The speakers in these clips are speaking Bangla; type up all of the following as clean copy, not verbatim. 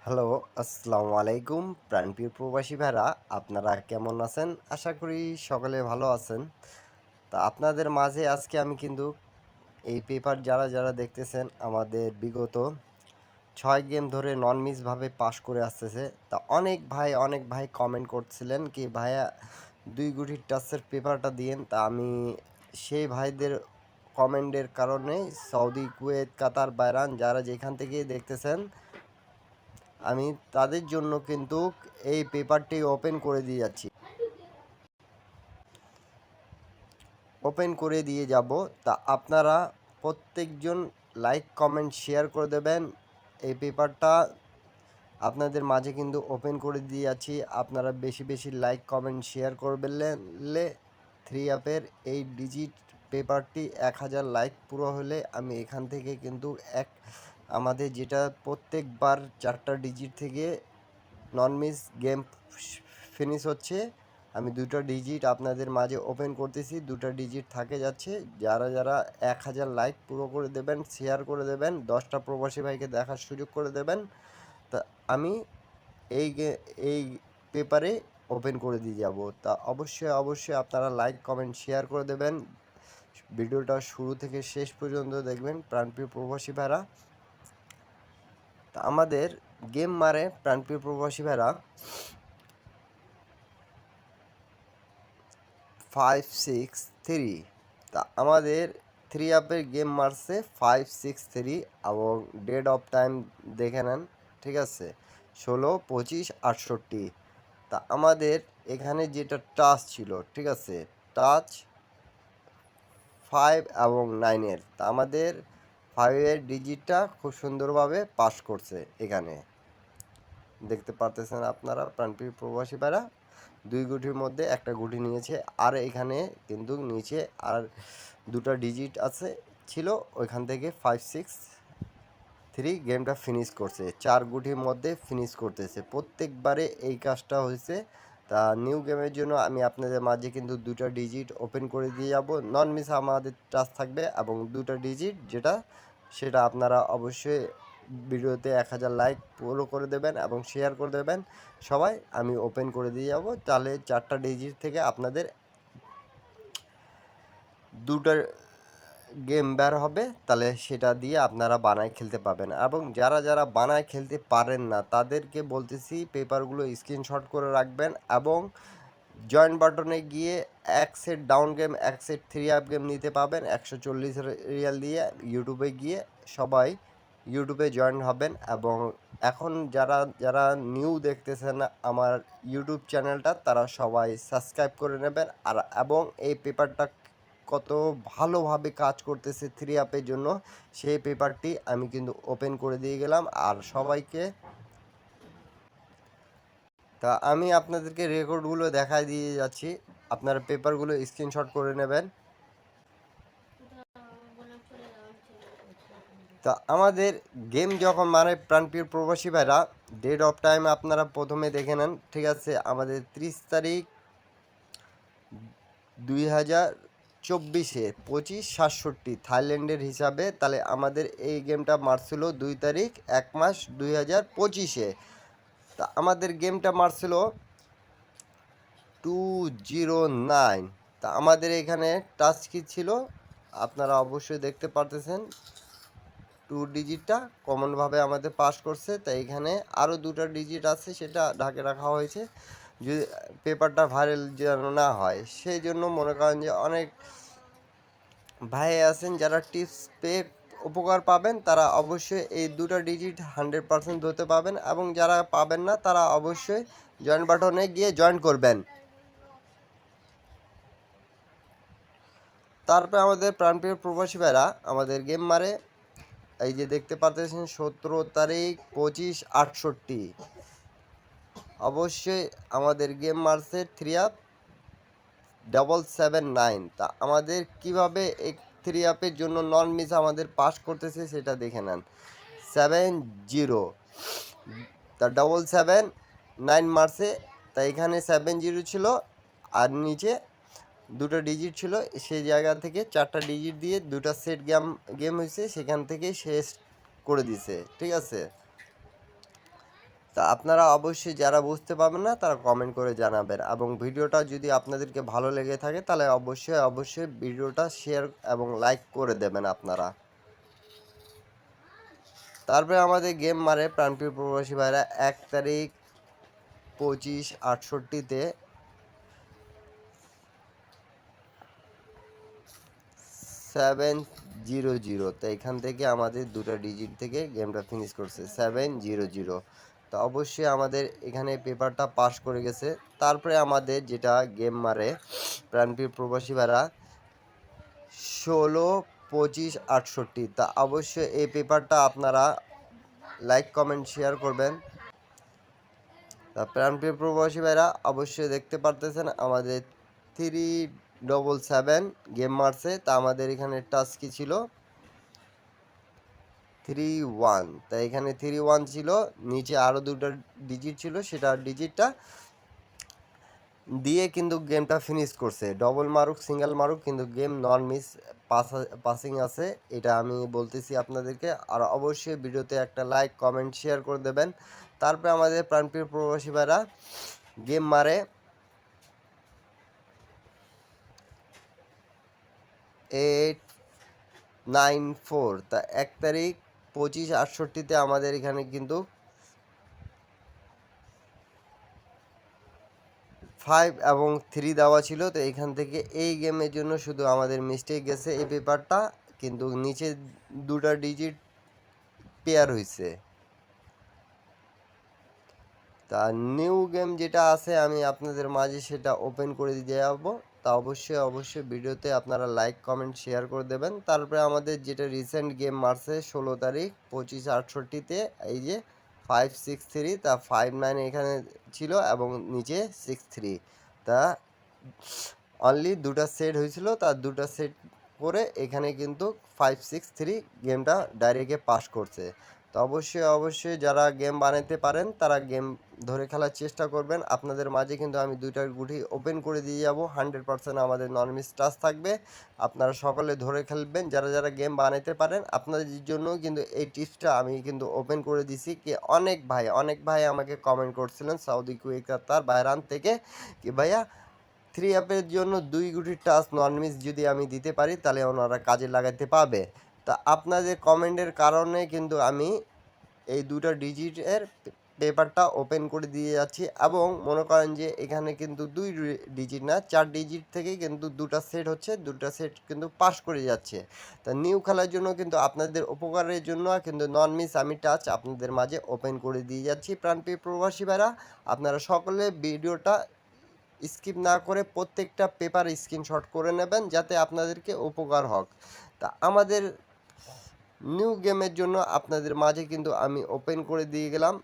হ্যালো, আসসালামু আলাইকুম প্রাণপ্রিয় প্রবাসী ভাইরা, আপনারা কেমন আছেন? আশা করি সকলে ভালো আছেন। তা আপনাদের মাঝে আজকে আমি কিন্তু এই পেপার যারা দেখতেছেন আমাদের বিগত 6 গেম ধরে নন মিসভাবে পাস করে আসতেছে। তা অনেক ভাই কমেন্ট করছিলেন কি ভাইয়া 2 গুটির টাচের পেপারটা দিয়েন। তা আমি সেই ভাইদের কমেন্টের কারণে সৌদি, কুয়েত, কাতার, বাহরাইন যারা যেখান থেকে দেখতেছেন আমি তাদের জন্য কিন্তু এই পেপারটি ওপেন করে দিয়ে যাব। তা আপনারা প্রত্যেকজন লাইক কমেন্ট শেয়ার করে দেবেন। এই পেপারটা আপনাদের মাঝে কিন্তু ওপেন করে দিয়ে যাচ্ছি। আপনারা বেশি লাইক কমেন্ট শেয়ার করবেন। 3 অ্যাপের এই ডিজিট পেপারটি 1000 লাইক পুরো হলে আমি এখান থেকে কিন্তু আমাদের যেটা প্রত্যেকবার 4টা ডিজিট থেকে নন মিস গেম ফিনিশ হচ্ছে, আমি 2টা ডিজিট আপনাদের মাঝে ওপেন করতেছি। 2টা ডিজিট থাকে যাচ্ছে। যারা 1000 লাইক পুরো করে দেবেন, শেয়ার করে দেবেন, 10টা প্রবাসী ভাইকে দেখার সুযোগ করে দেবেন। তা আমি এই পেপারে ওপেন করে দিয়ে যাব। তা অবশ্যই আপনারা লাইক কমেন্ট শেয়ার করে দেবেন। ভিডিওটা শুরু থেকে শেষ পর্যন্ত দেখবেন প্রাণপ্রিয় প্রবাসী ভাইরা। তা আমাদের গেম মারে প্রাণপ্রিয় প্রবাসী ভাইরা 5-6-3। তা আমাদের 3 অ্যাপের গেম মারছে 5-6-3 এবং ডেট অফ টাইম দেখে নেন, ঠিক আছে, 16-25-68। তা আমাদের এখানে যেটা টাচ ছিল, ঠিক আছে, টাচ 5 এবং 9-এর। তা আমাদের 5-এর ডিজিটটা খুব সুন্দরভাবে পাস করছে। এখানে দেখতে পারতেছেন আপনারা প্রাণপ্রিয় প্রবাসী ভাইরা, 2 গুটির মধ্যে একটা গুটি নিয়েছে। আর এখানে কিন্তু নিচে আর 2টা ডিজিট ছিল, ওইখান থেকে 5-6-3 গেমটা ফিনিশ করছে। 4 গুটির মধ্যে ফিনিশ করতেছে। প্রত্যেকবারে এই কাজটা হয়েছে। তা নিউ গেমের জন্য আমি আপনাদের মাঝে কিন্তু 2টা ডিজিট ওপেন করে দিয়ে যাব। নন মিস আমাদের টাচ থাকবে এবং 2টা ডিজিট সেটা আপনারা অবশ্যই ভিডিওতে 1000 লাইক পুরো করে দেবেন এবং শেয়ার করে দেবেন সবাই। আমি ওপেন করে দিয়ে যাব। তাহলে 4টা ডিজিট থেকে আপনাদের 2টা গেম বের হবে। তাহলে সেটা দিয়ে আপনারা বানায় খেলতে পাবেন। এবং যারা বানায় খেলতে পারেন না তাদেরকে বলতেছি পেপারগুলো স্ক্রিনশট করে রাখবেন এবং জয়েন বাটনে গিয়ে এক সেট ডাউন গেম, এক সেট 3 অ্যাপ গেম নিতে পাবেন 140 রিয়াল দিয়ে। সবাই ইউটিউবে জয়েন হবেন। এবং এখন যারা নিউ দেখতেছেন আমার ইউটিউব চ্যানেলটা, তারা সবাই সাবস্ক্রাইব করে নেবেন। এবং এই পেপারটা কত ভালোভাবে কাজ করতেছে 3 অ্যাপের জন্য, সেই পেপারটি আমি কিন্তু ওপেন করে দিয়ে গেলাম আর সবাইকে। তা আমি আপনাদেরকে রেকর্ডগুলো দেখাই দিয়ে যাচ্ছি, আপনারা পেপারগুলো স্ক্রিনশট করে নেবেন। তা আমাদের গেম যখন মানে প্রাণপ্রিয় প্রবাসী ভাইরা, ডেট অফ টাইম আপনারা প্রথমে দেখে নেন, ঠিক আছে। আমাদের 30 তারিখ 2024-এ 25-67 থাইল্যান্ডের হিসাবে। তাহলে আমাদের এই গেমটা মারছিল 2 তারিখ 1 মাস 2025-এ। তা আমাদের গেমটা মারছিল 209। তা আমাদের এখানে টাচ কি ছিল আপনারা অবশ্যই দেখতে পারতেছেন, 2 ডিজিটটা কমনভাবে আমাদের পাস করছে। তাই এখানে আরও 2টা ডিজিট আছে, সেটা ঢাকে রাখা হয়েছে যদি পেপারটা ভাইরাল যেন না হয়। সেই জন্য মনে করেন যে অনেক ভাই আছেন যারা টিপস পেয়ে উপকার পাবেন, তারা অবশ্যই এই 2টা ডিজিট 100% ধরতে পাবেন। এবং যারা পাবেন না তারা অবশ্যই জয়েন বাটনে গিয়ে জয়েন করবেন। তারপরে আমাদের প্রাণপ্রিয় প্রবাসী ভাইরা আমাদের গেম মারে, এই যে দেখতে পাচ্ছেন 17 তারিখ 25-68। অবশ্যই আমাদের গেম মারছে 3-7-9। তা আমাদের কিভাবে এই 3 অ্যাপের জন্য নন মিস আমাদের পাস করতেছে সেটা দেখে নেন। 7-0, তা 7-7-9 মারছে। তা এখানে 7-0 ছিল আর নিচে 2টা ডিজিট ছিল, সেই জায়গা থেকে 4টা ডিজিট দিয়ে 2টা সেট গেম হয়েছে, সেখান থেকে শেষ করে দিছে, ঠিক আছে। তা আপনারা অবশ্যই যারা বুঝতে পারবেন না তারা কমেন্ট করে জানাবেন, এবং ভিডিওটা যদি আপনাদেরকে ভালো লেগে থাকে তাহলে অবশ্যই ভিডিওটা শেয়ার এবং লাইক করে দেবেন আপনারা। তারপরে আমাদের গেম মারে প্রাণপ্রিয় প্রবাসী ভাইরা 1 তারিখ 25/68-তে 700। তো এখান থেকে আমাদের দুটো ডিজিট থেকে গেমটা ফিনিশ করছে 700। তো অবশ্যই আমাদের এখানে পেপারটা পাস করে গেছে। তারপরে আমাদের যেটা গেম মারে প্রাণপ্রিয় প্রবাসী ভাইরা 16-25-68। তা অবশ্যই এই পেপারটা আপনারা লাইক কমেন্ট শেয়ার করবেন। তা প্রাণপ্রিয় প্রবাসী ভাইরা অবশ্যই দেখতে পারতেছেন আমাদের 377 গেম মারছে। তা আমাদের এখানে টাচ কি ছিল 31। তা এখানে 31 ছিল, নিচে আরও দুটো ডিজিট ছিল, সেটা ডিজিটটা দিয়ে কিন্তু গেমটা ফিনিশ করছে। ডবল মারুক সিঙ্গেল মারুক কিন্তু গেম নন মিস পাসিং আছে, এটা আমি বলতেছি আপনাদেরকে। আর অবশ্যই ভিডিওতে একটা লাইক কমেন্ট শেয়ার করে দেবেন। তারপরে আমাদের প্রাণপ্রিয় প্রবাসী ভাইরা গেম মারে 894। তা 1 তারিখ 25/68-তে আমাদের এখানে কিন্তু 5 এবং 3 দেওয়া ছিল। তো এখান থেকে এই গেমের জন্য শুধু আমাদের মিস্টেক গেছে এই পেপারটা, কিন্তু নিচে দুটা ডিজিট পেয়ার হয়েছে। তা নিউ গেম যেটা আছে আমি আপনাদের মাঝে সেটা ওপেন করে দিয়ে যাবো। তা অবশ্যই ভিডিওতে আপনারা লাইক কমেন্ট শেয়ার করে দেবেন। তারপরে আমাদের যেটা রিসেন্ট গেম মারছে 16 তারিখ 25/68-তে এই যে 563। তা 59 এখানে ছিল এবং নিচে 63। তা অনলি দুটা সেট হয়েছিল, তার দুটা সেট করে এখানে কিন্তু 563 গেমটা ডাইরেক্টে পাস করছে। তো অবশ্যই যারা গেম বানাতে পারেন তারা গেম ধরে খেলার চেষ্টা করবেন। আপনাদের মাঝে কিন্তু আমি দুইটার গুটি ওপেন করে দিয়ে যাব, 100% আমাদের নর্মিস টাচ থাকবে। আপনারা সকলে ধরে খেলবেন যারা গেম বানাতে পারেন। আপনাদের জন্য কিন্তু এই টিপসটা আমি কিন্তু ওপেন করে দিছি। কি অনেক ভাই আমাকে কমেন্ট করছিলেন সৌদি, কুয়েত, কাতার, বাহরাইন থেকে কি ভাইয়া 3 অ্যাপের জন্য 2 গুটি টাচ নন মিস যদি আমি দিতে পারি তাহলে ওনারা কাজে লাগাতে পারবে। তা আপনাদের কমেন্টের কারণে কিন্তু আমি এই দুটো ডিজিটের পেপারটা ওপেন করে দিয়ে যাচ্ছি, এবং মনে করেন যে এখানে কিন্তু 2 ডিজিট না 4 ডিজিট থেকেই কিন্তু দুটো সেট হচ্ছে, দুটো সেট কিন্তু পাস করে যাচ্ছে। তা নিউ খেলার জন্য কিন্তু আপনাদের উপকারের জন্য কিন্তু নন মিস আমি টাচ আপনাদের মাঝে ওপেন করে দিয়ে যাচ্ছি। প্রাণপ্রিয় প্রবাসী ভাইরা আপনারা সকলে ভিডিওটা স্কিপ না করে প্রত্যেকটা পেপার স্ক্রিনশট করে নেবেন যাতে আপনাদেরকে উপকার হোক। তা আমাদের নিউ গেমের জন্য আপনাদের মাঝে কিন্তু আমি ওপেন করে দিয়ে গেলাম।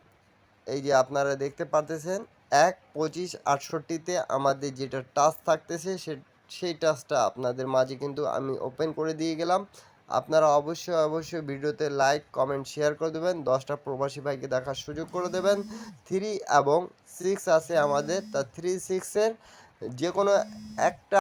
এই যে আপনারা দেখতে পারতেছেন 1-25-68-তে আমাদের যেটা টাচ থাকতেছে সেই টাচটা আপনাদের মাঝে কিন্তু আমি ওপেন করে দিয়ে গেলাম। আপনারা অবশ্যই ভিডিওতে লাইক কমেন্ট শেয়ার করে দেবেন, 10টা প্রবাসী ভাইকে দেখার সুযোগ করে দেবেন। 3 এবং 6 আছে আমাদের, তা 3-6-এর যে কোনো একটা